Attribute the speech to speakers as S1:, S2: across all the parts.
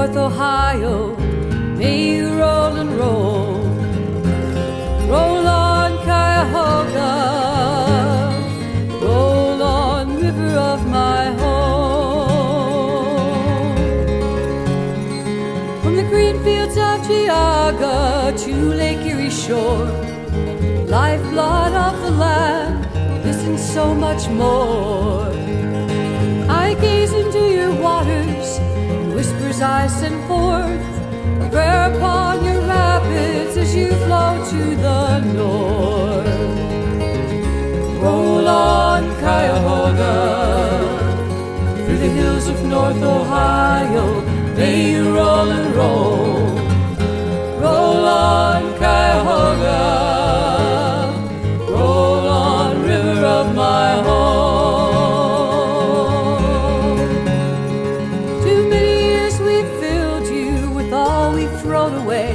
S1: North Ohio, may you roll and roll. Roll on, Cuyahoga, roll on, river of my home. From the green fields of Cuyahoga to Lake Erie shore, lifeblood of the land, this and so much more. I gaze into your waters, and whispers I send forth, a prayer upon your rapids as you flow to the north. Roll on, Cuyahoga, through the hills of North Ohio, may you roll and roll. Roll on, Cuyahoga, roll on, river of my home. Too many years we've filled you with all we've thrown away.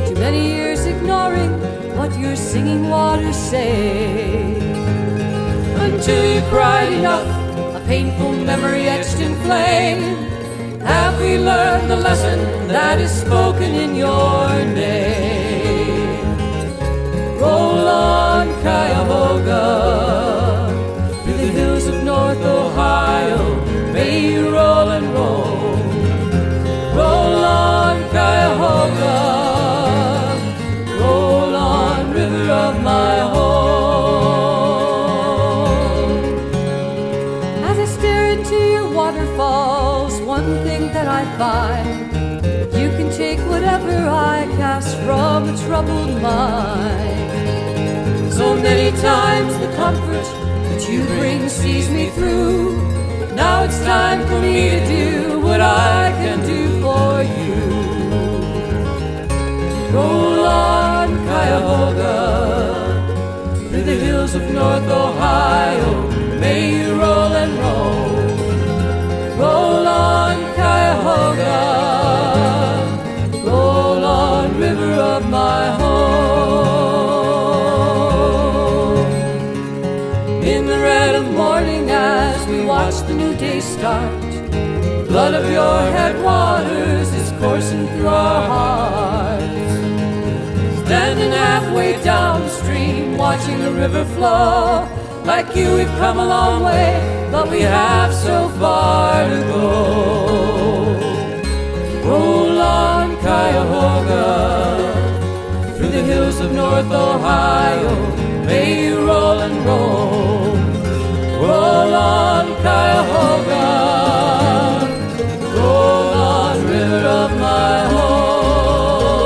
S1: Too many years ignoring what your singing waters say. Until you cried enough, a painful memory etched in flame. Have we learned the lesson that is spoken in your name? Roll on, Cuyahoga, through the hills of North Ohio, may you roll and roll. Roll on, Cuyahoga, roll on, river of my home. As I stare into your waterfalls, one thing that I find, you can take whatever I cast from a troubled mind. So many times the comfort that you bring sees me through. Now it's time for me to do what I can do for you. Roll on, Cuyahoga, through the hills of North Ohio, may you roll and roll. Roll on, Cuyahoga, roll on, river of my home. In the red of morning as we watch the new day start, blood of your headwaters is coursing through our hearts. Standing halfway downstream, watching the river flow, like you we've come a long way, but we have so far to go. Roll on, Cuyahoga, through the hills of North Ohio, may you roll and roll. Roll on, Cuyahoga, roll on, river of my home.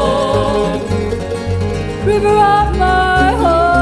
S1: River of my home.